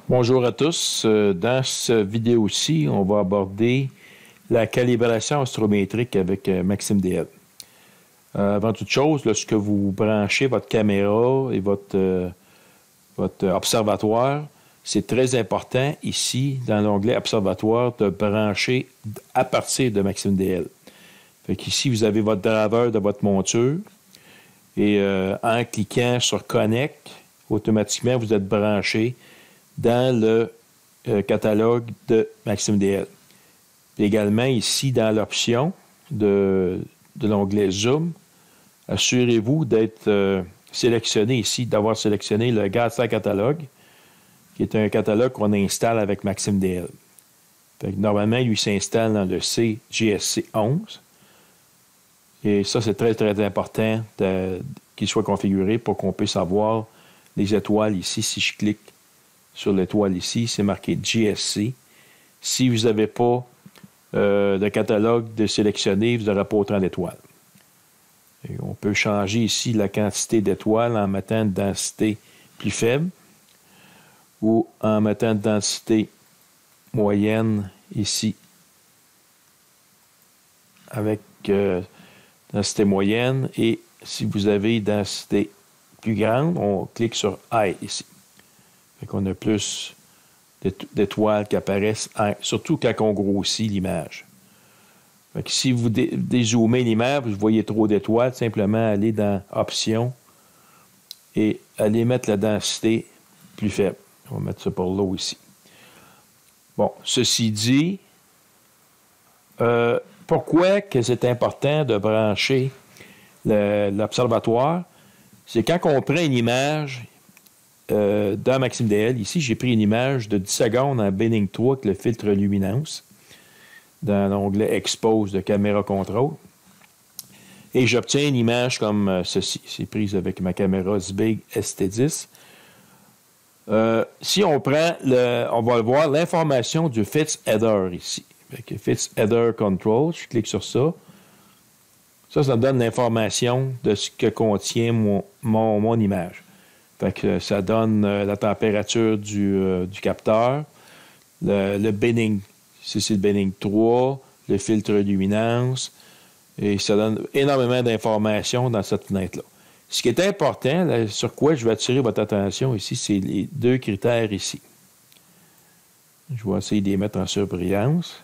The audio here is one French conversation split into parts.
Bonjour à tous. Dans cette vidéo-ci, on va aborder la calibration astrométrique avec Maxime DL. Avant toute chose, lorsque vous branchez votre caméra et votre observatoire, c'est très important ici, dans l'onglet Observatoire, de brancher à partir de Maxime DL. Fait qu'ici, vous avez votre draveur de votre monture et en cliquant sur Connect, automatiquement, vous êtes branché dans le catalogue de Maxime DL. Puis également, ici, dans l'option de l'onglet Zoom, assurez-vous d'être sélectionné ici, d'avoir sélectionné le Gaza Catalogue, qui est un catalogue qu'on installe avec Maxime DL. Fait que normalement, lui s'installe dans le CGSC 11. Et ça, c'est très, très important qu'il soit configuré pour qu'on puisse avoir les étoiles ici. Si je clique sur l'étoile ici, c'est marqué GSC. Si vous n'avez pas de catalogue de sélectionner, vous n'aurez pas autant d'étoiles. On peut changer ici la quantité d'étoiles en mettant une densité plus faible ou en mettant une densité moyenne ici avec densité moyenne. Et si vous avez une densité plus grande, on clique sur High ici. Fait qu'on a plus d'étoiles qui apparaissent, surtout quand on grossit l'image. Fait que si vous dézoomez l'image, vous voyez trop d'étoiles, simplement aller dans Options et aller mettre la densité plus faible. On va mettre ça par là ici. Bon, ceci dit, pourquoi que c'est important de brancher l'observatoire? C'est quand on prend une image dans Maxime DL, ici, j'ai pris une image de 10 secondes en Benning 3 avec le filtre luminance dans l'onglet Expose de caméra contrôle. Et j'obtiens une image comme ceci. C'est prise avec ma caméra Zbig ST10. Si on prend, on va voir l'information du Fits Header ici. Avec Fits Header Control, je clique sur ça. Ça me donne l'information de ce que contient mon image. Fait que ça donne la température du capteur, le Benning, c'est le Benning 3, le filtre luminance, et ça donne énormément d'informations dans cette fenêtre-là. Ce qui est important, là, sur quoi je vais attirer votre attention ici, c'est les deux critères ici. Je vais essayer de les mettre en surbrillance.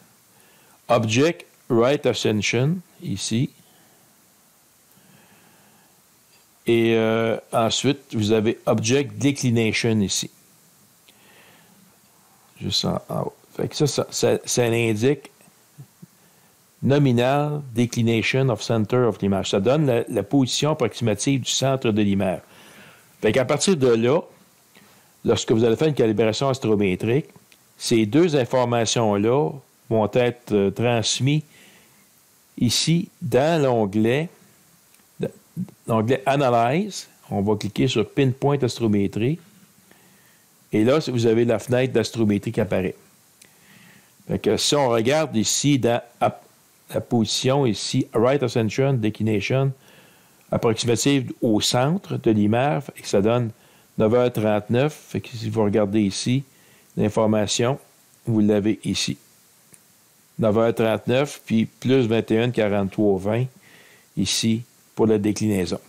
Object Right Ascension, ici. Et ensuite, vous avez Object Declination ici. Juste en haut. Fait que ça indique Nominal Declination of Center of l'image. Ça donne la position approximative du centre de l'image. Fait qu'à partir de là, lorsque vous allez faire une calibration astrométrique, ces deux informations-là vont être transmises ici dans l'onglet Analyze. On va cliquer sur Pinpoint Astrométrie. Et là, vous avez la fenêtre d'astrométrie qui apparaît. Fait que si on regarde ici dans la position ici, Right Ascension, Declination, approximative au centre de l'image, et que ça donne 9h39. Fait que si vous regardez ici, l'information, vous l'avez ici. 9h39, puis plus 21, 43, 20, ici, pour la déclinaison.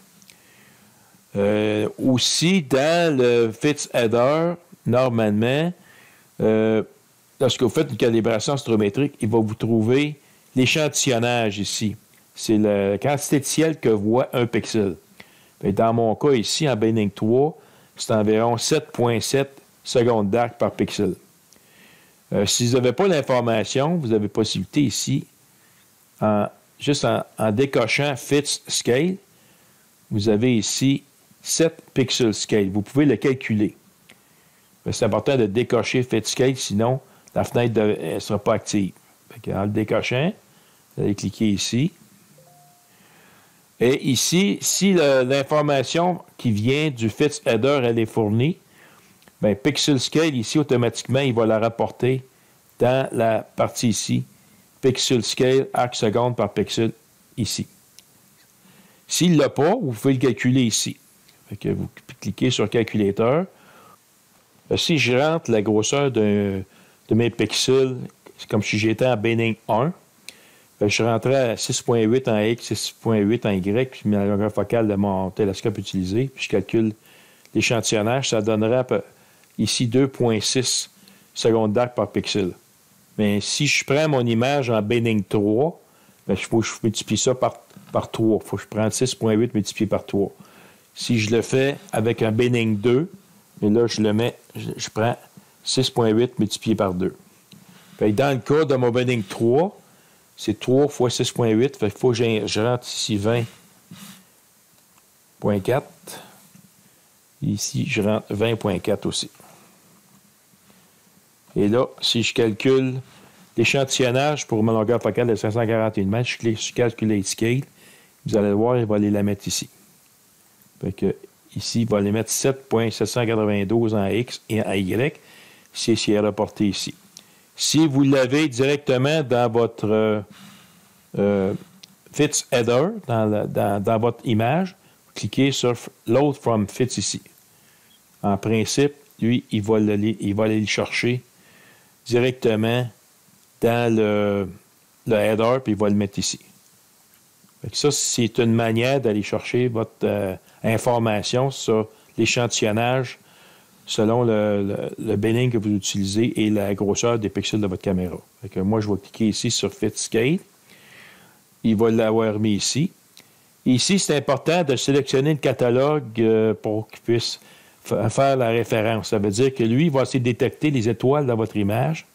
Aussi, dans le Fits Header, normalement, lorsque vous faites une calibration astrométrique, il va vous trouver l'échantillonnage ici. C'est la quantité de ciel que voit un pixel. Et dans mon cas ici, en Benning 3, c'est environ 7,7 secondes d'arc par pixel. Si vous n'avez pas l'information, vous avez possibilité ici, juste en décochant Fit Scale, vous avez ici 7 pixel scale. Vous pouvez le calculer. C'est important de décocher Fit Scale, sinon la fenêtre ne sera pas active. En le décochant, vous allez cliquer ici. Et ici, si l'information qui vient du Fits Header, elle est fournie, bien, Pixel Scale, ici, automatiquement, il va la rapporter dans la partie ici. Pixel Scale, arc seconde par pixel, ici. S'il ne l'a pas, vous pouvez le calculer ici. Fait que vous cliquez sur Calculateur. Si je rentre la grosseur de mes pixels, c'est comme si j'étais en Benning 1, je rentrais à 6.8 en X, 6.8 en Y, puis ma longueur focale de mon télescope utilisé, puis je calcule l'échantillonnage, ça donnerait ici 2.6 secondes d'arc par pixel. Mais si je prends mon image en Benning 3, il faut que je multiplie ça par 3. Il faut que je prenne 6.8 multiplié par 3. Si je le fais avec un Benning 2, et là, je prends 6.8 multiplié par 2. Fait que dans le cas de mon Benning 3, c'est 3 fois 6.8. Fait qu'il faut que je rentre ici 20.4. Ici, je rentre 20.4 aussi. Et là, si je calcule l'échantillonnage pour ma longueur focale de 541 mètres, je clique sur Calculate Scale. Vous allez voir, il va aller la mettre ici. Fait que ici, il va aller mettre 7.792 en X et en Y. C'est ce qui est reporté ici. Si vous l'avez directement dans votre Fits Header, dans votre image, cliquez sur Load from Fits ici. En principe, lui, il va aller le chercher directement dans le header, puis il va le mettre ici. Fait que ça, c'est une manière d'aller chercher votre information sur l'échantillonnage selon le Benning que vous utilisez et la grosseur des pixels de votre caméra. Fait que moi, je vais cliquer ici sur Fit Scale. Il va l'avoir mis ici. Ici, c'est important de sélectionner le catalogue pour qu'il puisse faire la référence. Ça veut dire que lui, il va essayer de détecter les étoiles dans votre image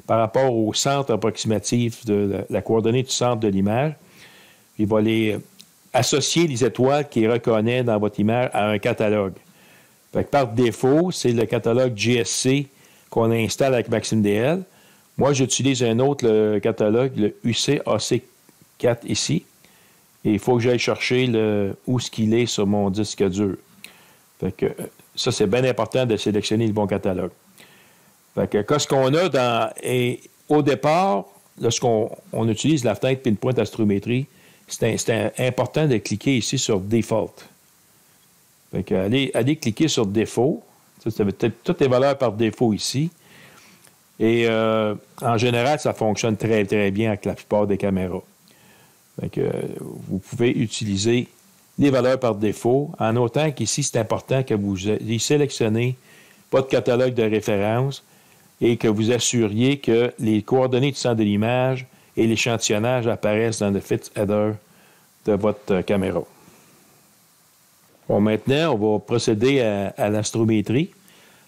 par rapport au centre approximatif de la coordonnée du centre de l'image. Il va associer les étoiles qu'il reconnaît dans votre image à un catalogue. Fait que par défaut, c'est le catalogue GSC qu'on installe avec MaximDL. Moi, j'utilise un autre catalogue, le UCAC4 ici. Et il faut que j'aille chercher où ce qu'il est sur mon disque dur. Fait que ça, c'est bien important de sélectionner le bon catalogue. Fait que qu'est-ce qu'on a au départ, lorsqu'on utilise la fenêtre Pinpoint Astrométrie, c'est important de cliquer ici sur Default. Fait que allez cliquer sur Défaut. Ça va être toutes les valeurs par défaut ici. Et en général, ça fonctionne très, très bien avec la plupart des caméras. Fait que vous pouvez utiliser les valeurs par défaut, en autant qu'ici, c'est important que vous ayez sélectionné votre catalogue de référence et que vous assuriez que les coordonnées du centre de l'image et l'échantillonnage apparaissent dans le Fit Header de votre caméra. Bon, maintenant, on va procéder à l'astrométrie.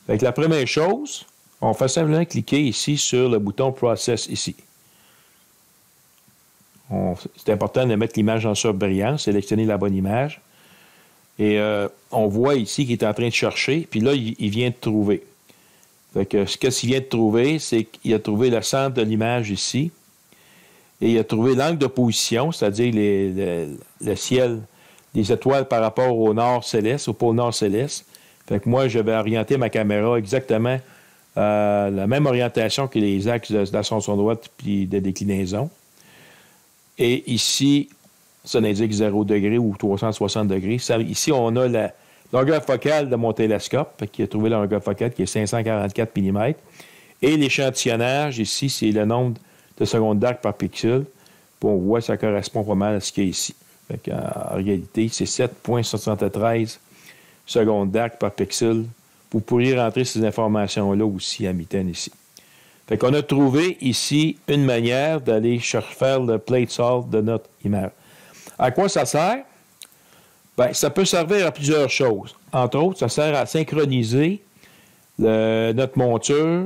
Fait que la première chose, on fait simplement cliquer ici sur le bouton Process ici. C'est important de mettre l'image en surbrillance, sélectionner la bonne image. Et on voit ici qu'il est en train de chercher, puis là, il vient de trouver. Fait que ce qu'il vient de trouver, c'est qu'il a trouvé le centre de l'image ici, et il a trouvé l'angle de position, c'est-à-dire le ciel des étoiles par rapport au nord céleste, au pôle nord céleste. Fait que moi, je vais orienter ma caméra exactement la même orientation que les axes d'ascension droite puis de déclinaison. Et ici, ça indique 0 degré ou 360 degrés. Ici, on a la longueur focale de mon télescope, qui a trouvé la longueur focale qui est 544 mm. Et l'échantillonnage, ici, c'est le nombre de secondes d'arc par pixel. Puis on voit que ça correspond pas mal à ce qu'il y a ici. En réalité, c'est 7,73 secondes d'arc par pixel. Vous pourriez rentrer ces informations-là aussi à mitaine ici. Fait qu'on a trouvé ici une manière d'aller faire le plate solve de notre image. À quoi ça sert? Bien, ça peut servir à plusieurs choses. Entre autres, ça sert à synchroniser notre monture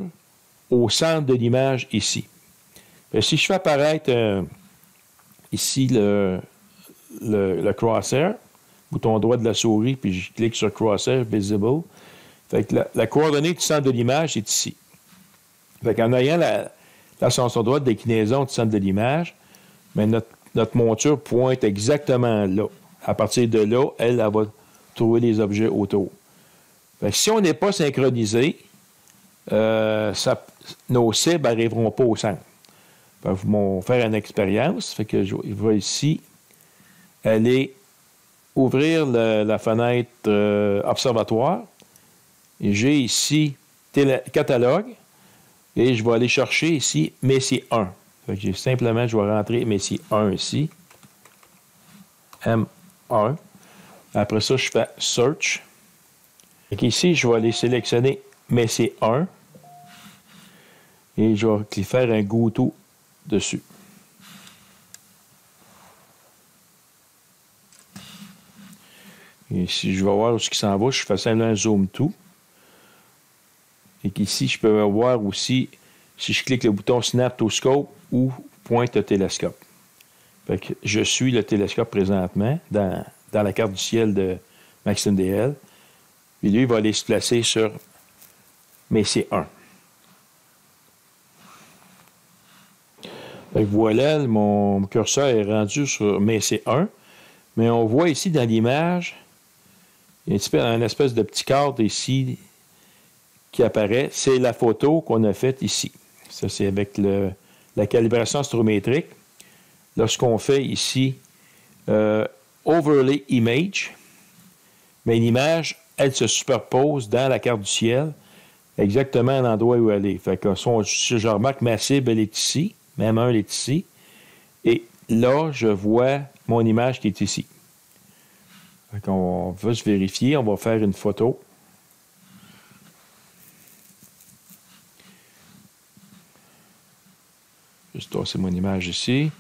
au centre de l'image ici. Fait, si je fais apparaître ici le crosshair, bouton droit de la souris, puis je clique sur Crosshair Visible, fait que la coordonnée du centre de l'image est ici. Fait qu'en ayant l'ascension droite de déclinaison du centre de l'image, mais notre monture pointe exactement là. À partir de là, elle va trouver les objets autour. Fait que si on n'est pas synchronisé, nos cibles n'arriveront pas au centre. Fait que vous faire une expérience. Fait que je vais ici aller ouvrir la fenêtre Observatoire. Et j'ai ici catalogue et je vais aller chercher ici Messier 1. Fait que simplement, je vais rentrer Messier 1 ici. M1. Après ça, je fais Search. Fait qu'ici, je vais aller sélectionner Messier 1 et je vais faire un go-to dessus. Et si je vais voir où ce qui s'en va, je fais simplement Zoom to. Et qu'ici, je peux voir aussi, si je clique le bouton Snap to Scope, où pointe le télescope. Fait que je suis le télescope présentement dans la carte du ciel de Maxime DL. Puis lui, il va aller se placer sur Messier 1. Fait que voilà, mon curseur est rendu sur Messier 1. Mais on voit ici dans l'image, il y a un espèce de petit cadre ici qui apparaît. C'est la photo qu'on a faite ici. Ça, c'est avec la calibration astrométrique. Lorsqu'on fait ici Overlay Image, mais l'image, elle se superpose dans la carte du ciel, exactement à l'endroit où elle est. Fait que si je remarque, ma cible, elle est ici. Même un, elle est ici. Et là, je vois mon image qui est ici. Fait qu'on va se vérifier. On va faire une photo. Juste tasser mon image ici.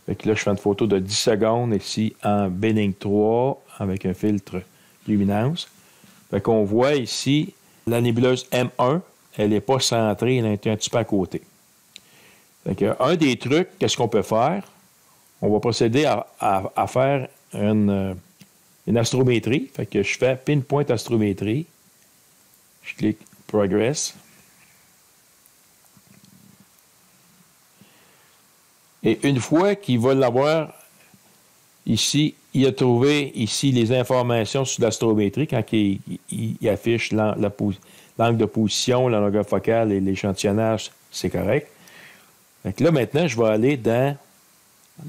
Fait que là, je fais une photo de 10 secondes ici en Benning 3 avec un filtre luminance. Fait qu'on voit ici la nébuleuse M1, elle n'est pas centrée, elle est un petit peu à côté. Fait que un des trucs, qu'est-ce qu'on peut faire? On va procéder à faire une astrométrie. Fait que je fais Pinpoint Astrométrie. Je clique Progress. Et une fois qu'il va l'avoir ici, il a trouvé ici les informations sur l'astrométrie quand il affiche l'angle de position, la longueur focale et l'échantillonnage, c'est correct. Donc là, maintenant, je vais aller dans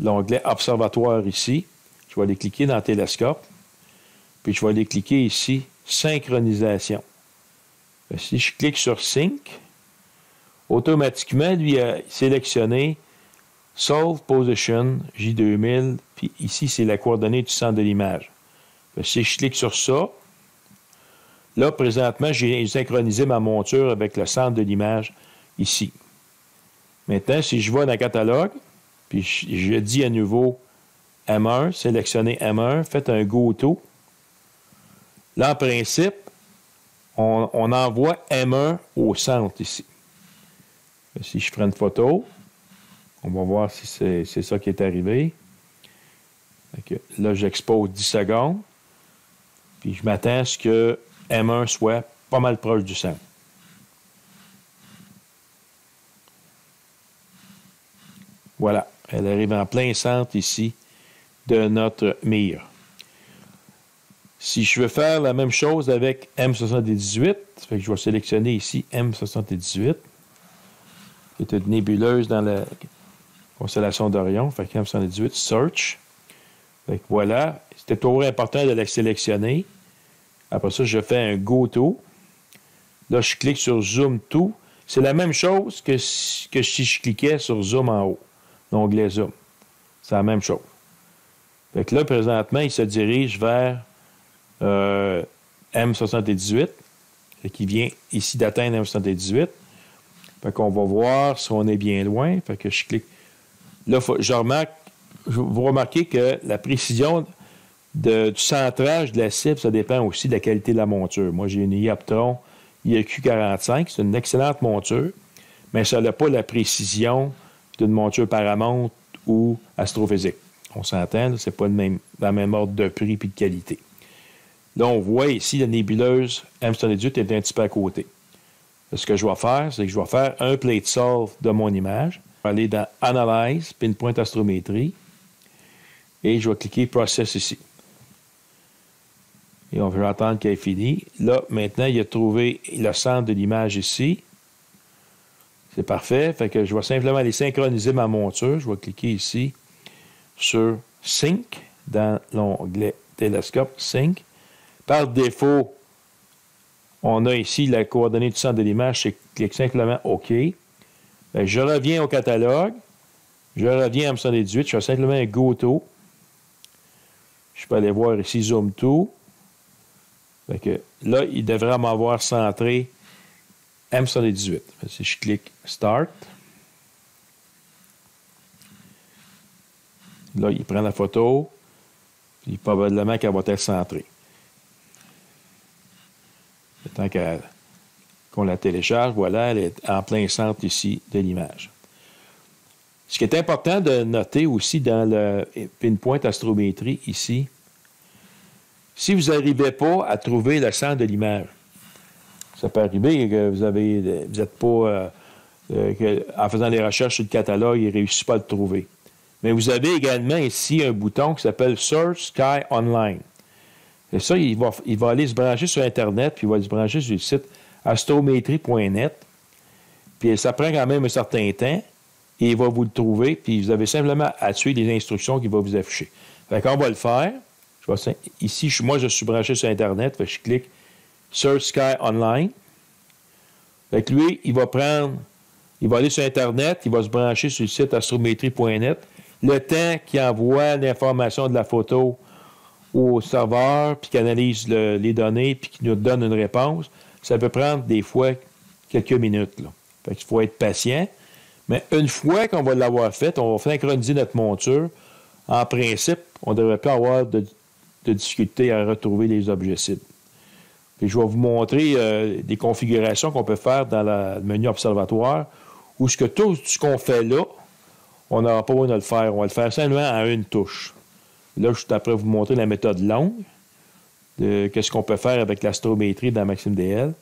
l'onglet Observatoire ici. Je vais aller cliquer dans Télescope. Puis je vais aller cliquer ici, Synchronisation. Si je clique sur Sync, automatiquement, lui a sélectionné Solve Position J2000, puis ici, c'est la coordonnée du centre de l'image. Si je clique sur ça, là, présentement, j'ai synchronisé ma monture avec le centre de l'image ici. Maintenant, si je vais dans le catalogue, puis je dis à nouveau M1, sélectionnez M1, faites un go-to. Là, en principe, on envoie M1 au centre ici. Si je prends une photo, on va voir si c'est ça qui est arrivé. Là, j'expose 10 secondes. Puis je m'attends à ce que M1 soit pas mal proche du centre. Voilà. Elle arrive en plein centre ici de notre mire. Si je veux faire la même chose avec M78, fait que je vais sélectionner ici M78, qui est une nébuleuse dans la constellation d'Orion. Fait que M78, Search. Fait que voilà. C'était toujours important de la sélectionner. Après ça, je fais un Go-To. Là, je clique sur Zoom To. C'est la même chose que si je cliquais sur Zoom en haut. L'onglet Zoom. C'est la même chose. Fait que là, présentement, il se dirige vers M78. Fait qu'il vient ici d'atteindre M78. Fait qu'on va voir si on est bien loin. Fait que je clique. Là, vous remarquez que la précision du centrage de la cible, ça dépend aussi de la qualité de la monture. Moi, j'ai une Iaptron IQ45. C'est une excellente monture, mais ça n'a pas la précision d'une monture Paramount ou astrophysique. On s'entend, c'est pas la même ordre de prix et de qualité. Là, on voit ici la nébuleuse M78 est un petit peu à côté. Ce que je vais faire, c'est que je vais faire un plate solve de mon image. Je vais aller dans Analyze, Pinpoint Astrométrie, et je vais cliquer Process ici. Et on va attendre qu'elle ait fini. Là, maintenant, il a trouvé le centre de l'image ici. C'est parfait. Fait que je vais simplement aller synchroniser ma monture. Je vais cliquer ici sur Sync dans l'onglet Télescope, Sync. Par défaut, On a ici la coordonnée du centre de l'image. Je clique simplement OK. Bien, je reviens au catalogue. Je reviens à M78. Je fais simplement un Go To. Je peux aller voir ici Zoom To. Fait que là, il devrait m'avoir centré M78. Si je clique Start, là, il prend la photo, puis probablement qu'elle va être centrée. Le temps qu'on la télécharge, voilà, elle est en plein centre ici de l'image. Ce qui est important de noter aussi dans le Pinpoint Astrométrie ici, si vous n'arrivez pas à trouver le centre de l'image, ça peut arriver que vous n'êtes pas, en faisant des recherches sur le catalogue, il ne réussit pas à le trouver. Mais vous avez également ici un bouton qui s'appelle Search Sky Online. Et ça, il va aller se brancher sur Internet, puis il va se brancher sur le site astrométrie.net. Puis ça prend quand même un certain temps, et il va vous le trouver, puis vous avez simplement à suivre les instructions qu'il va vous afficher. Fait qu'on va le faire. Ici, moi, je suis branché sur Internet, fait que je clique Search Sky Online. Fait que lui, il va aller sur Internet, il va se brancher sur le site astrométrie.net. Le temps qu'il envoie l'information de la photo au serveur, puis qu'il analyse les données, puis qu'il nous donne une réponse, ça peut prendre des fois quelques minutes. Là. Fait qu'il faut être patient. Mais une fois qu'on va l'avoir fait, on va synchroniser notre monture. En principe, on ne devrait pas avoir de difficulté à retrouver les objets cibles. Puis je vais vous montrer des configurations qu'on peut faire dans le menu observatoire, où tout ce qu'on fait là, on n'aura pas besoin de le faire. On va le faire simplement à une touche. Là, je suis après vous montrer la méthode longue, qu'est-ce qu'on peut faire avec l'astrométrie dans MaximDL.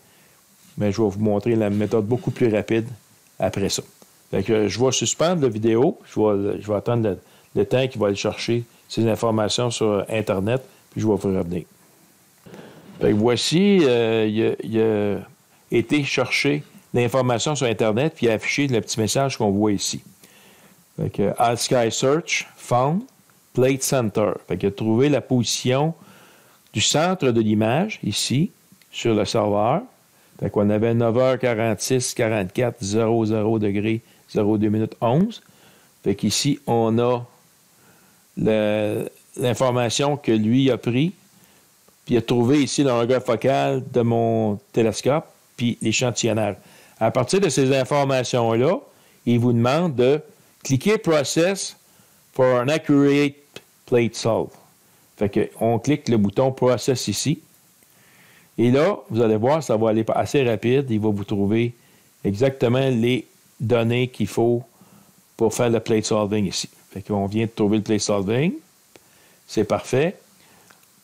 Mais je vais vous montrer la méthode beaucoup plus rapide après ça. Fait que je vais suspendre la vidéo. Je vais attendre le temps qu'il va aller chercher ces informations sur Internet, puis je vais vous revenir. Fait que voici, il a été chercher l'information sur Internet, puis il a affiché le petit message qu'on voit ici. Fait que All Sky Search, Found, Plate Center. Fait qu'il a trouvé la position du centre de l'image, ici, sur le serveur. Fait qu'on avait 9h46, 44, 00 degrés, 02 minutes 11. Fait qu'ici, on a l'information que lui a pris, puis il a trouvé ici le longueur focale de mon télescope, puis l'échantillonnage. À partir de ces informations-là, il vous demande de cliquer Process for an accurate plate solve. Fait qu'on clique le bouton Process ici. Et là, vous allez voir, ça va aller assez rapide. Il va vous trouver exactement les données qu'il faut pour faire le plate solving ici. Fait qu'on vient de trouver le plate solving. C'est parfait.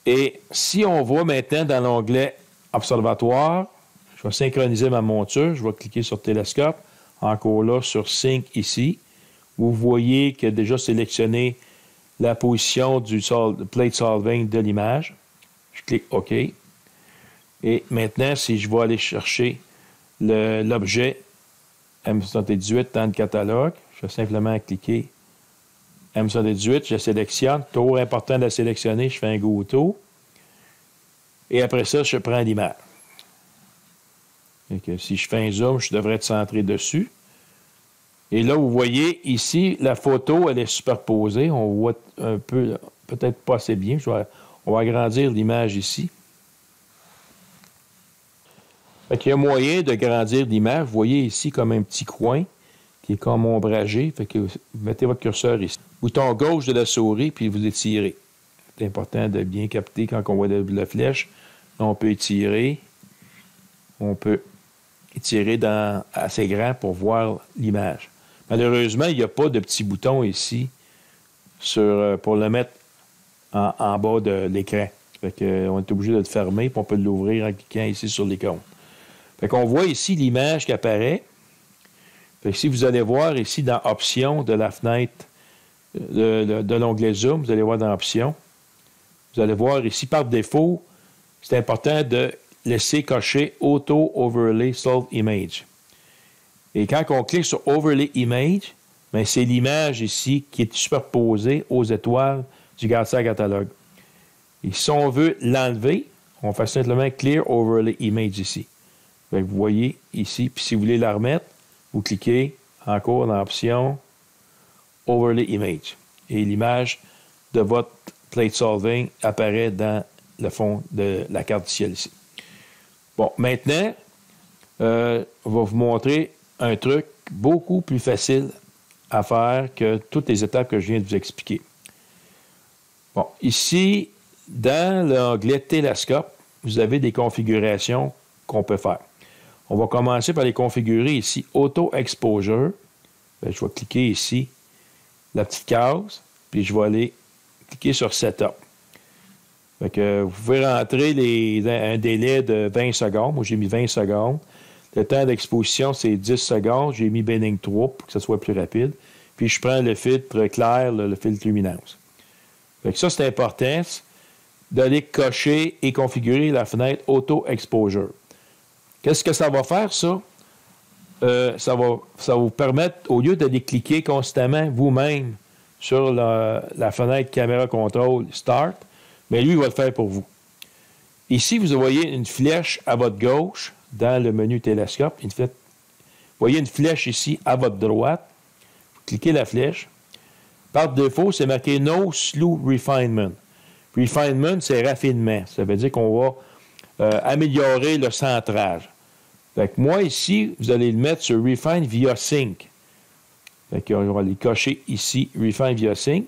Et si on va maintenant dans l'onglet Observatoire, je vais synchroniser ma monture. Je vais cliquer sur Télescope. Encore là, sur Sync ici. Vous voyez qu'il a déjà sélectionné la position du plate solving de l'image. Je clique OK. Et maintenant, si je vais aller chercher l'objet M78 dans le catalogue, je vais simplement cliquer M78, je sélectionne. Toujours important de la sélectionner, je fais un Go To. Et après ça, je prends l'image. Si je fais un zoom, je devrais être centré dessus. Et là, vous voyez, ici, la photo, elle est superposée. On voit un peu, peut-être pas assez bien. On va agrandir l'image ici. Fait qu'il y a moyen de grandir l'image. Vous voyez ici comme un petit coin qui est comme ombragé. Fait que vous mettez votre curseur ici. Bouton gauche de la souris, puis vous étirez. C'est important de bien capter quand on voit la flèche. Là, on peut étirer. On peut étirer assez grand pour voir l'image. Malheureusement, il n'y a pas de petit bouton ici pour le mettre en bas de l'écran. Fait qu'on est obligé de le fermer, puis on peut l'ouvrir en cliquant ici sur l'icône. Fait qu'on voit ici l'image qui apparaît. Fait que si vous allez voir ici dans Options de la fenêtre de l'onglet Zoom, vous allez voir dans Options. Vous allez voir ici par défaut, c'est important de laisser cocher Auto Overlay Solve Image. Et quand on clique sur Overlay Image, bien, c'est l'image ici qui est superposée aux étoiles du Galaxy Catalogue. Et si on veut l'enlever, on fait simplement Clear Overlay Image ici. Fait que vous voyez ici, puis si vous voulez la remettre, vous cliquez encore dans l'option Overlay Image. Et l'image de votre plate solving apparaît dans le fond de la carte du ciel ici. Bon, maintenant, on va vous montrer un truc beaucoup plus facile à faire que toutes les étapes que je viens de vous expliquer. Bon, ici, dans l'onglet Télescope, vous avez des configurations qu'on peut faire. On va commencer par les configurer ici, Auto Exposure. Bien, je vais cliquer ici, la petite case, puis je vais aller cliquer sur Setup. Fait que vous pouvez rentrer un délai de 20 secondes. Moi, j'ai mis 20 secondes. Le temps d'exposition, c'est 10 secondes. J'ai mis Benning 3 pour que ça soit plus rapide. Puis, je prends le filtre clair, le filtre luminance. Fait que ça, c'est important d'aller cocher et configurer la fenêtre Auto Exposure. Qu'est-ce que ça va faire, ça? Ça va vous permettre, au lieu d'aller cliquer constamment vous-même sur la fenêtre Caméra Contrôle Start, mais lui, il va le faire pour vous. Ici, vous voyez une flèche à votre gauche dans le menu Télescope. Vous voyez une flèche ici à votre droite. Vous cliquez la flèche. Par défaut, c'est marqué No Slow Refinement. Refinement, c'est raffinement. Ça veut dire qu'on va améliorer le centrage. Fait que moi, ici, vous allez le mettre sur Refine via Sync. Fait qu'on va aller cocher ici, Refine via Sync.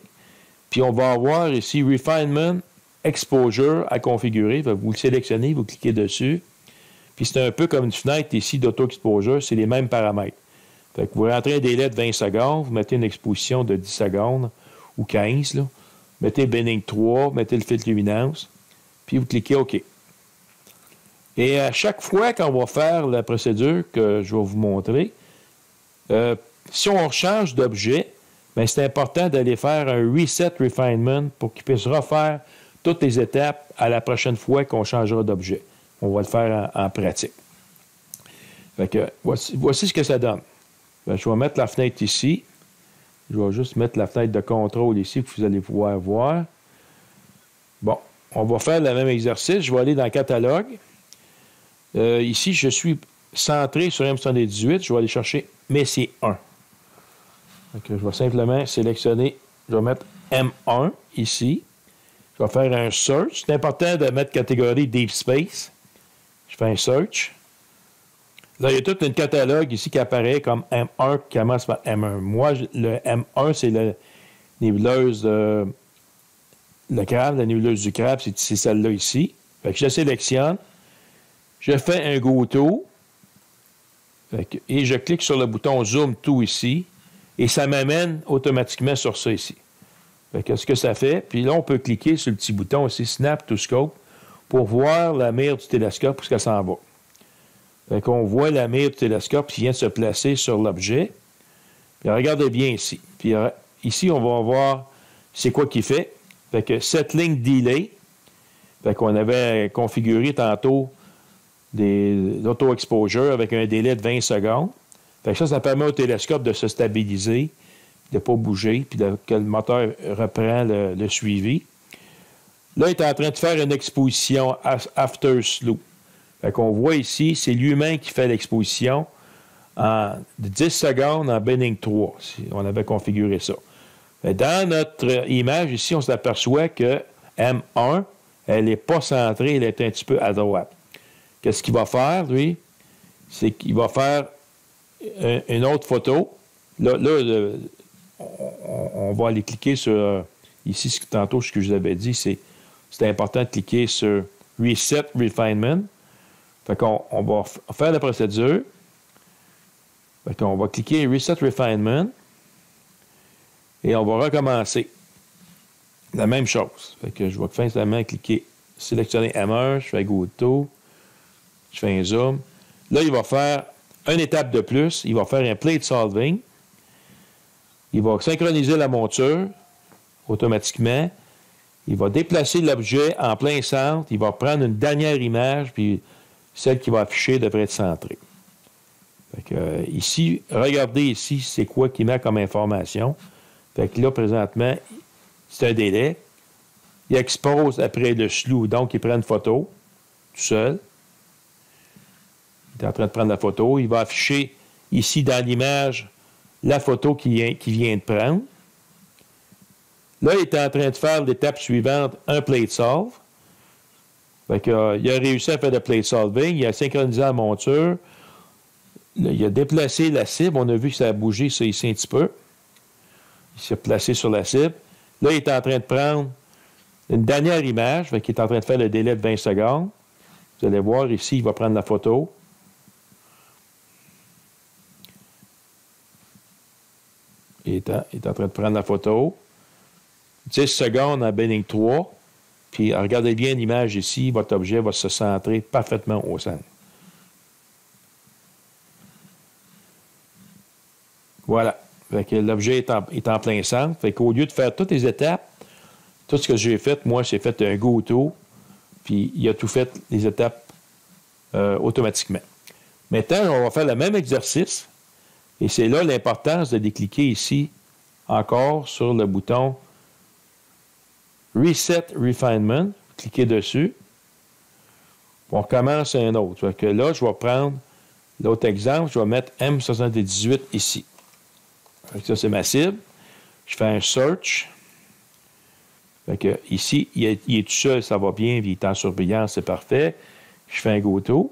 Puis on va avoir ici Refinement Exposure à configurer. Vous le sélectionnez, vous cliquez dessus. Puis c'est un peu comme une fenêtre ici d'auto-exposure, c'est les mêmes paramètres. Fait que vous rentrez un délai de 20 secondes, vous mettez une exposition de 10 secondes ou 15, là. Mettez Benning 3, mettez le filtre luminance, puis vous cliquez OK. Et à chaque fois qu'on va faire la procédure que je vais vous montrer, si on change d'objet, bien, c'est important d'aller faire un Reset Refinement pour qu'il puisse refaire toutes les étapes à la prochaine fois qu'on changera d'objet. On va le faire en pratique. Fait que, voici ce que ça donne. Bien, je vais mettre la fenêtre ici. Je vais juste mettre la fenêtre de contrôle ici que vous allez pouvoir voir. Bon, on va faire le même exercice. Je vais aller dans le catalogue. Ici, je suis centré sur M78. Je vais aller chercher Messier 1. Donc, je vais simplement sélectionner, je vais mettre M1 ici. Je vais faire un search. C'est important de mettre catégorie Deep Space. Je fais un search. Là, il y a tout un catalogue ici qui apparaît comme M1 qui commence par M1. Moi, le M1, c'est la nébuleuse le crabe, la nébuleuse du crabe, c'est celle-là ici. Fait que je la sélectionne. Je fais un Go To. Et je clique sur le bouton Zoom To ici. Et ça m'amène automatiquement sur ça ici. Fait que ce que ça fait, puis là, on peut cliquer sur le petit bouton ici, Snap to Scope, pour voir la mire du télescope, où est-ce qu'elle s'en va. Fait qu'on voit la mire du télescope qui vient de se placer sur l'objet. Puis regardez bien ici. Puis ici, on va voir c'est quoi qu'il fait. Fait que Settling Delay. Fait qu'on avait configuré tantôt des auto-exposure avec un délai de 20 secondes. Fait que ça permet au télescope de se stabiliser, de ne pas bouger, puis que le moteur reprend le suivi. Là, il est en train de faire une exposition after slow. Fait qu'on voit ici, c'est lui-même qui fait l'exposition en 10 secondes en Benning 3, si on avait configuré ça. Dans notre image ici, on s'aperçoit que M1, elle n'est pas centrée, elle est un petit peu à droite. Qu'est-ce qu'il va faire, lui? C'est qu'il va faire une autre photo. Là on va aller cliquer sur... ici, tantôt, ce que je vous avais dit, c'est important de cliquer sur Reset Refinement. Fait qu'on va faire la procédure. Fait qu'on va cliquer Reset Refinement. Et on va recommencer. La même chose. Fait que je vais simplement cliquer, sélectionner M1, je fais Go To, je fais un zoom. Là, il va faire une étape de plus. Il va faire un plate solving. Il va synchroniser la monture automatiquement. Il va déplacer l'objet en plein centre. Il va prendre une dernière image, puis celle qui va afficher devrait être centrée. Fait que, ici, regardez ici, c'est quoi qu'il met comme information. Fait que là, présentement, c'est un délai. Il expose après le slow, donc il prend une photo. tout seul. Il est en train de prendre la photo. Il va afficher ici dans l'image la photo qu'il vient de prendre. Là, il est en train de faire l'étape suivante, un plate solve. Fait que, il a réussi à faire le plate solving. Il a synchronisé la monture. Là, il a déplacé la cible. On a vu que ça a bougé ça ici un petit peu. Il s'est placé sur la cible. Là, il est en train de prendre une dernière image. Fait qu'il est en train de faire le délai de 20 secondes. Vous allez voir ici, il va prendre la photo. Il est en train de prendre la photo. 10 secondes en Benning 3. Puis regardez bien l'image ici. Votre objet va se centrer parfaitement au centre. Voilà. Fait que l'objet est en plein centre. Fait qu'au lieu de faire toutes les étapes, tout ce que j'ai fait, moi, j'ai fait un go-to. Puis il a tout fait les étapes automatiquement. Maintenant, on va faire le même exercice. Et c'est là l'importance de décliquer ici encore sur le bouton Reset Refinement. Cliquez dessus. On recommence un autre. Fait que là, je vais prendre l'autre exemple. Je vais mettre M78 ici. Fait que ça, c'est ma cible. Je fais un search. Fait que ici, il est tout seul, ça va bien. Il est en surveillance, c'est parfait. Je fais un go-to.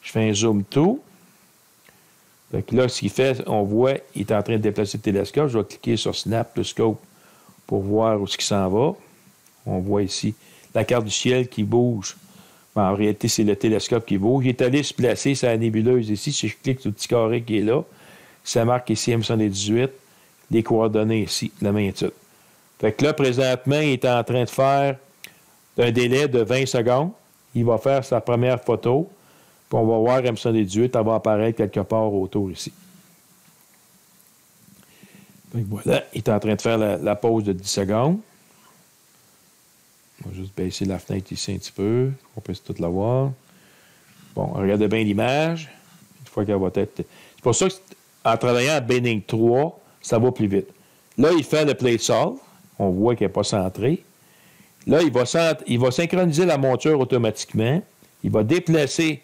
Je fais un zoom to. Fait que là, ce qu'il fait, on voit, il est en train de déplacer le télescope. Je vais cliquer sur Snap le scope pour voir où ce qui s'en va. On voit ici la carte du ciel qui bouge. En réalité, c'est le télescope qui bouge. Il est allé se placer sur la nébuleuse ici. Si je clique sur le petit carré qui est là, ça marque ici M118, les coordonnées ici, la magnitude. Fait que là, présentement, il est en train de faire un délai de 20 secondes. Il va faire sa première photo. Puis on va voir M118, elle va apparaître quelque part autour ici. Fait que voilà, il est en train de faire la pause de 10 secondes. On va juste baisser la fenêtre ici un petit peu. On peut tout la voir. Bon, regardez bien l'image. Une fois qu'elle va être... C'est pour ça qu'en travaillant à Benning 3, ça va plus vite. Là, il fait le plate solve. On voit qu'elle n'est pas centrée. Là, il va synchroniser la monture automatiquement. Il va déplacer...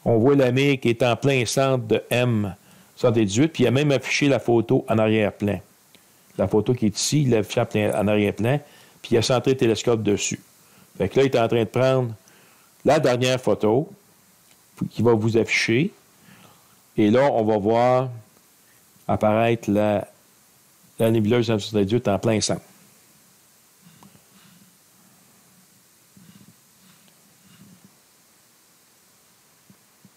On voit la mire qui est en plein centre de M118, puis il a même affiché la photo en arrière-plan. La photo qui est ici, il l'a affiché en arrière-plan, puis il a centré le télescope dessus. Fait que là, il est en train de prendre la dernière photo qui va vous afficher. Et là, on va voir apparaître la nébuleuse M118 en plein centre.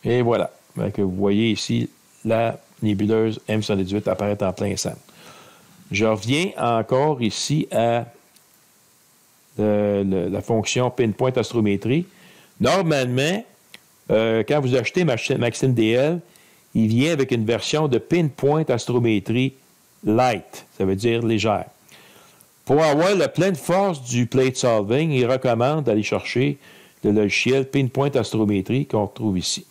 Et voilà. Donc, vous voyez ici la nébuleuse M118 apparaître en plein centre. Je reviens encore ici à la fonction Pinpoint Astrométrie. Normalement, quand vous achetez Maxim DL, il vient avec une version de Pinpoint Astrométrie Light, ça veut dire légère. Pour avoir la pleine force du plate solving, il recommande d'aller chercher le logiciel Pinpoint Astrométrie qu'on retrouve ici.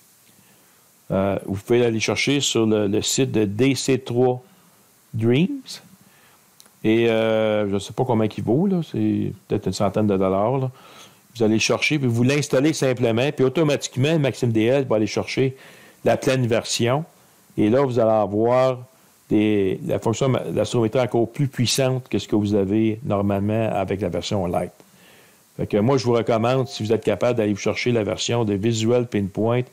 Vous pouvez aller chercher sur le site de DC3 Dreams. Et je ne sais pas combien il vaut, là. C'est peut-être une centaine de dollars. Là. Vous allez chercher, puis vous l'installez simplement, puis automatiquement, Maxim DL va aller chercher la pleine version. Et là, vous allez avoir la fonction d'astrométrie encore plus puissante que ce que vous avez normalement avec la version Light. Fait que moi, je vous recommande, si vous êtes capable d'aller vous chercher la version de Visual Pinpoint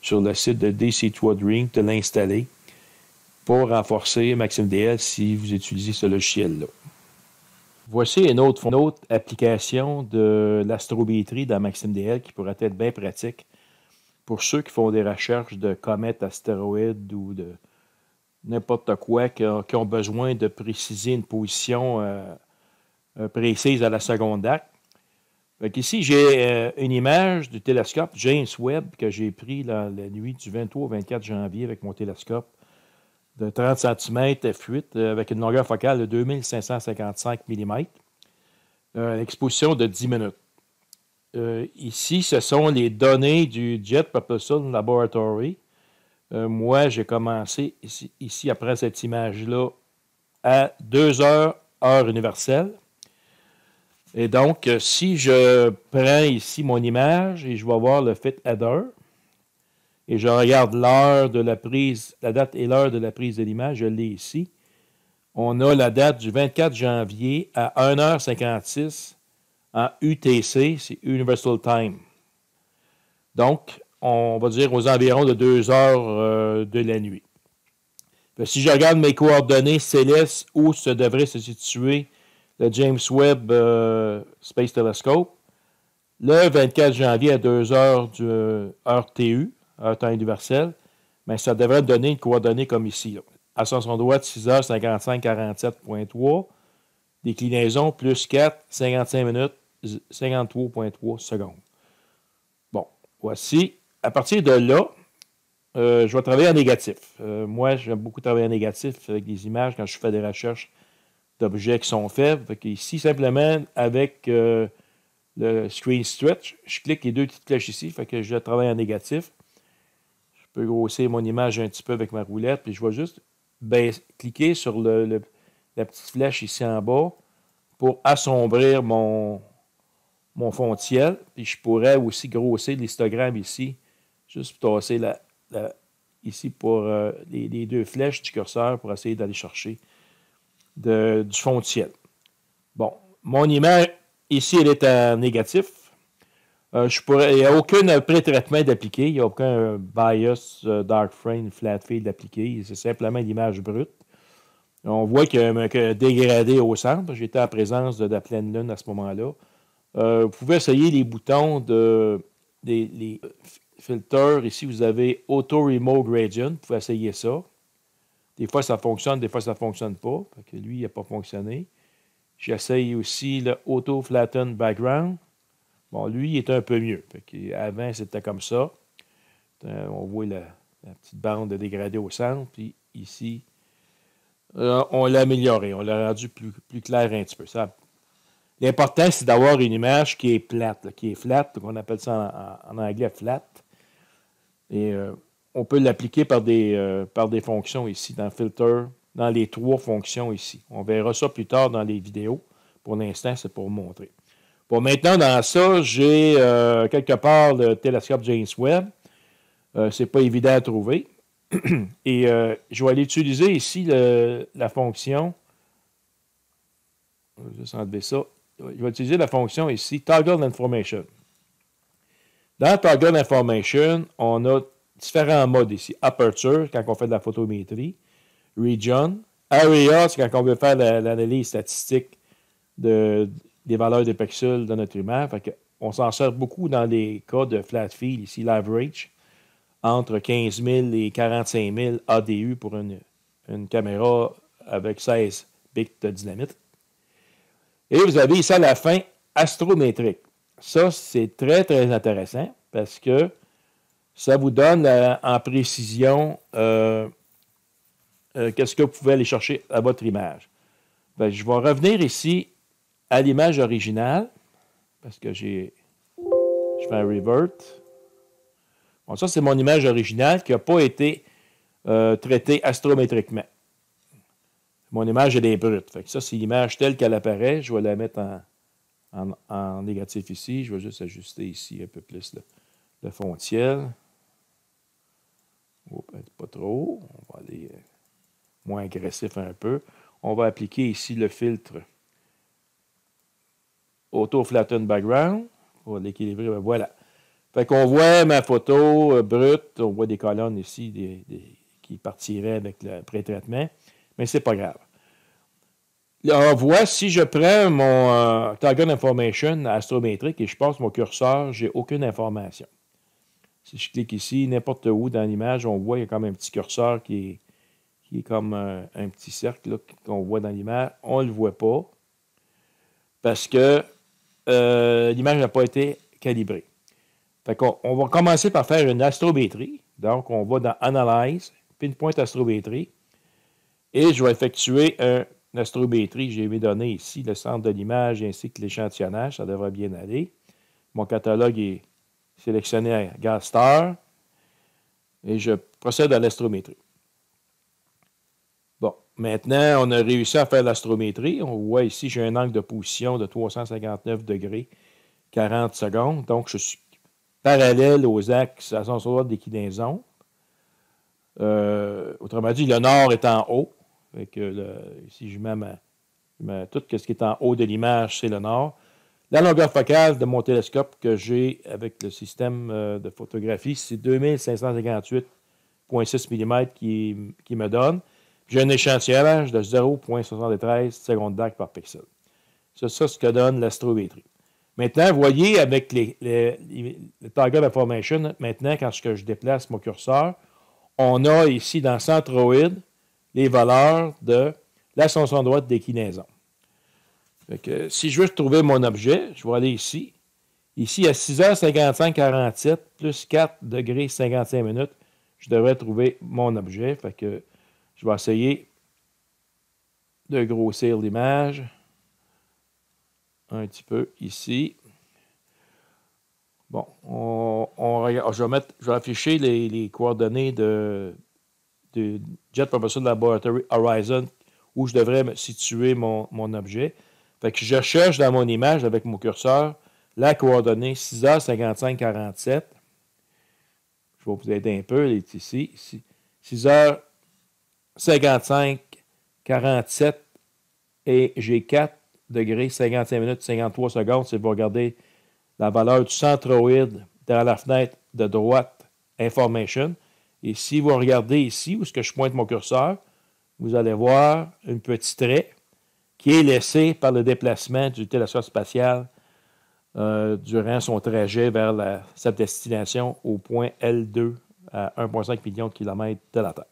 sur le site de DC3 Dream, de l'installer pour renforcer Maxim DL si vous utilisez ce logiciel-là. Voici une autre application de l'astrométrie dans Maxim DL qui pourrait être bien pratique pour ceux qui font des recherches de comètes, astéroïdes ou de n'importe quoi, qui ont besoin de préciser une position précise à la seconde acte. Ici, j'ai une image du télescope James Webb que j'ai pris la nuit du 23 au 24 janvier avec mon télescope de 30 cm f8 avec une longueur focale de 2555 mm. Exposition de 10 minutes. Ici, ce sont les données du Jet Propulsion Laboratory. Moi, j'ai commencé ici après cette image-là à 2 heures, heure universelle. Et donc, si je prends ici mon image et je vais voir le fit header et je regarde l'heure de la prise, la date et l'heure de la prise de l'image, je l'ai ici. On a la date du 24 janvier à 1h56 en UTC, c'est Universal Time. Donc, on va dire aux environs de 2 heures de la nuit. Si je regarde mes coordonnées célestes où se devrait se situer le James Webb Space Telescope, le 24 janvier à 2 heures du heure TU, heure temps universel, mais ça devrait donner une coordonnée comme ici. Là. Ascension droite, 6h55, 47.3. Déclinaison, plus 4, 55 minutes, 53.3 secondes. Bon, voici. À partir de là, je vais travailler en négatif. Moi, j'aime beaucoup travailler en négatif avec des images quand je fais des recherches d'objets qui sont faibles. Fait ici, simplement, avec le screen stretch, je clique les deux petites flèches ici, fait que je travaille en négatif. Je peux grossir mon image un petit peu avec ma roulette, puis je vais juste cliquer sur la petite flèche ici en bas pour assombrir mon fond de ciel. Puis je pourrais aussi grossir l'histogramme ici, juste pour tasser ici pour les deux flèches du curseur pour essayer d'aller chercher du fond de ciel. Bon, mon image ici, elle est en négatif. Il n'y a aucun pré-traitement d'appliquer. Il n'y a aucun bias, dark frame, flat field d'appliquer. C'est simplement l'image brute. On voit qu'il y a un dégradé au centre. J'étais en présence de la pleine lune à ce moment-là. Vous pouvez essayer les boutons les filters. Ici, vous avez Auto Remove Gradient. Vous pouvez essayer ça. Des fois, ça fonctionne, des fois, ça ne fonctionne pas. Fait que lui, il n'a pas fonctionné. J'essaye aussi le Auto Flatten Background. Bon, lui, il est un peu mieux. Avant, c'était comme ça. On voit la petite bande de dégradé au centre. Puis ici, on l'a amélioré. On l'a rendu plus clair un petit peu. L'important, c'est d'avoir une image qui est plate, là, qui est flat. On appelle ça en anglais flat. Et on peut l'appliquer par des fonctions ici, dans Filter, dans les 3 fonctions ici. On verra ça plus tard dans les vidéos. Pour l'instant, c'est pour vous montrer. Bon, maintenant, dans ça, j'ai quelque part le télescope James Webb. C'est pas évident à trouver. Et je vais aller utiliser ici la fonction. Je vais juste enlever ça. Je vais utiliser la fonction ici, Toggle Information. Dans Toggle Information, on a différents modes ici. Aperture, quand on fait de la photométrie. Region. Area, c'est quand on veut faire l'analyse statistique des valeurs de pixels de notre image. On s'en sert beaucoup dans les cas de flat field, ici, l'average, entre 15 000 et 45 000 ADU pour une caméra avec 16 bits de dynamite. Et vous avez ici à la fin, astrométrique. Ça, c'est très, très intéressant parce que ça vous donne en précision qu'est-ce que vous pouvez aller chercher à votre image. Je vais revenir ici à l'image originale parce que je fais un revert. Bon, ça, c'est mon image originale qui n'a pas été traitée astrométriquement. Mon image, elle est brute. Ça, c'est l'image telle qu'elle apparaît. Je vais la mettre en négatif ici. Je vais juste ajuster ici un peu plus le fond de ciel. Oh, pas trop. On va aller moins agressif un peu. On va appliquer ici le filtre Auto Flatten Background. On va l'équilibrer. Voilà. Fait qu'on voit ma photo brute. On voit des colonnes ici qui partiraient avec le pré-traitement. Mais c'est pas grave. Là, on voit, si je prends mon Toggle Information astrométrique et je passe mon curseur, j'ai aucune information. Si je clique ici, n'importe où dans l'image, on voit qu'il y a comme un petit curseur qui est comme un petit cercle là, qu'on voit dans l'image. On ne le voit pas parce que l'image n'a pas été calibrée. Fait on va commencer par faire une astrométrie. Donc, on va dans Analyze, Pinpoint Astrométrie, et je vais effectuer une astrométrie. J'ai mes données ici, le centre de l'image ainsi que l'échantillonnage. Ça devrait bien aller. Mon catalogue est sélectionné à GASTAR et je procède à l'astrométrie. Bon, Maintenant, on a réussi à faire l'astrométrie. On voit ici, j'ai un angle de position de 359 degrés, 40 secondes. Donc, je suis parallèle aux axes à sens droit de déclinaison. Autrement dit, le nord est en haut. Fait que ici, je mets tout ce qui est en haut de l'image, c'est le nord. La longueur focale de mon télescope que j'ai avec le système de photographie, c'est 2558,6 mm qui me donne. J'ai un échantillonnage de 0,73 secondes d'arc par pixel. C'est ça ce que donne l'astrométrie. Maintenant, vous voyez, avec le target information, maintenant, quand je déplace mon curseur, on a ici dans Centroid les valeurs de l'ascension droite de déclinaison. Si je veux trouver mon objet, je vais aller ici. Ici, à 6h55,47 plus 4 degrés 55 minutes, je devrais trouver mon objet. Fait que je vais essayer de grossir l'image un petit peu ici. Bon, je vais afficher les coordonnées de Jet Propulsion Laboratory Horizon où je devrais me situer mon objet. Fait que je cherche dans mon image avec mon curseur la coordonnée 6h55,47. Je vais vous aider un peu, elle est ici. 6h55,47 et j'ai 4 degrés, 55 minutes, 53 secondes. Si vous regardez la valeur du centroïde dans la fenêtre de droite, Information. Et si vous regardez ici, où est-ce que je pointe mon curseur, vous allez voir un petit trait qui est laissé par le déplacement du télescope spatial durant son trajet vers sa destination au point L2 à 1,5 million de kilomètres de la Terre.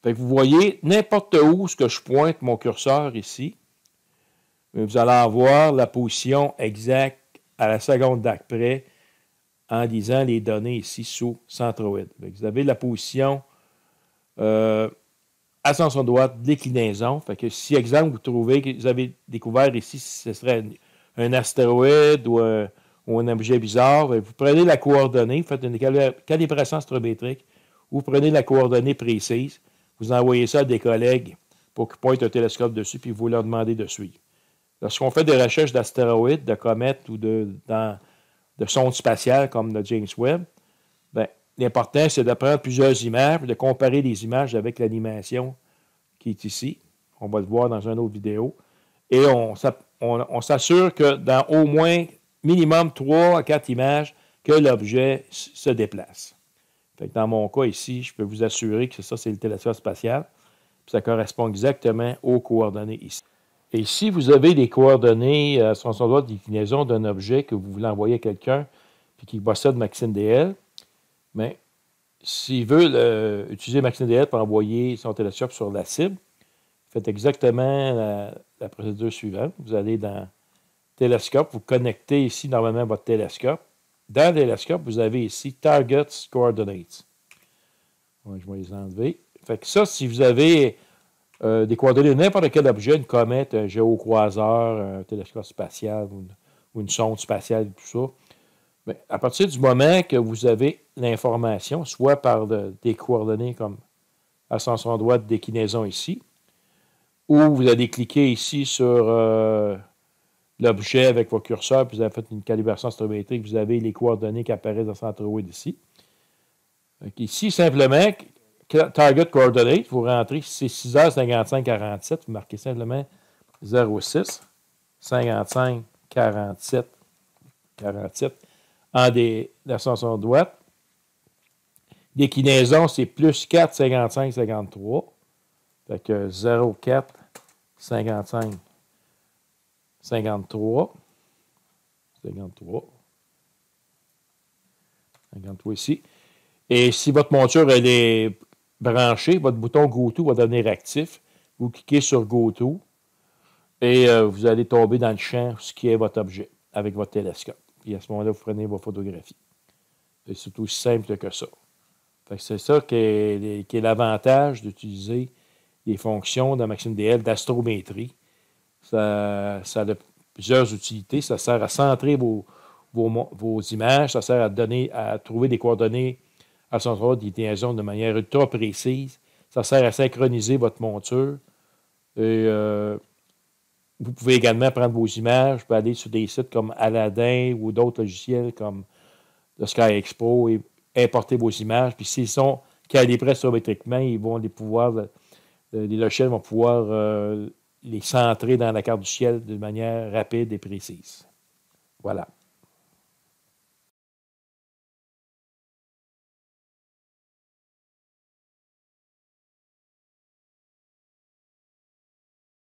Fait que vous voyez, n'importe où ce que je pointe mon curseur ici, vous allez avoir la position exacte à la seconde d'arc près en lisant les données ici sous Centroid. Vous avez la position ascension droite, déclinaison. Fait que si, exemple, vous trouvez que vous avez découvert ici, ce serait un astéroïde ou un objet bizarre, vous prenez la coordonnée, vous faites une calibration astrométrique, vous prenez la coordonnée précise, vous envoyez ça à des collègues pour qu'ils pointent un télescope dessus, puis vous leur demandez de suivre. Lorsqu'on fait des recherches d'astéroïdes, de comètes ou de sondes spatiales comme le James Webb, l'important, c'est de prendre plusieurs images, de comparer les images avec l'animation qui est ici. On va le voir dans une autre vidéo. Et on s'assure que dans au moins minimum 3 à 4 images, que l'objet se déplace. Fait que dans mon cas ici, je peux vous assurer que ça, c'est le télescope spatial. Puis ça correspond exactement aux coordonnées ici. Et si vous avez des coordonnées sur son droit de déclinaison d'un objet que vous voulez envoyer à quelqu'un puis qui possède Maxime DL, mais s'il veut utiliser Maxime DL pour envoyer son télescope sur la cible, faites exactement la procédure suivante. Vous allez dans Télescope, vous connectez ici normalement votre télescope. Dans le télescope, vous avez ici Targets Coordinates. Ouais, je vais les enlever. Fait que ça, si vous avez des coordonnées de n'importe quel objet, une comète, un géocroiseur, un télescope spatial ou une sonde spatiale, tout ça, bien, à partir du moment que vous avez l'information, soit par des coordonnées comme ascension droite, déclinaison ici, ou vous allez cliquer ici sur l'objet avec vos curseurs, puis vous avez fait une calibration astrométrique, vous avez les coordonnées qui apparaissent dans Centroid ici. Donc ici, simplement, Target Coordinate, vous rentrez, c'est 6h55,47, vous marquez simplement 06, 55, 47, 47, en l'ascension droite. Déclinaison, c'est plus 4, 55, 53. Fait que 0,4, 55, 53. 53. 53 ici. Et si votre monture elle est branchée, votre bouton GoTo va devenir actif. Vous cliquez sur GoTo et vous allez tomber dans le champ ce qui est votre objet avec votre télescope. Et à ce moment-là, vous prenez vos photographies. C'est aussi simple que ça. C'est ça qui est l'avantage d'utiliser les fonctions de Maxime DL d'astrométrie. Ça a plusieurs utilités. Ça sert à centrer vos images. Ça sert à trouver des coordonnées à son droit de déclinaison de manière ultra précise. Ça sert à synchroniser votre monture Et vous pouvez également prendre vos images, vous pouvez aller sur des sites comme Aladdin ou d'autres logiciels comme le Sky Expo et importer vos images. Puis s'ils sont calibrés astrométriquement, ils vont les logiciels vont pouvoir les centrer dans la carte du ciel de manière rapide et précise. Voilà.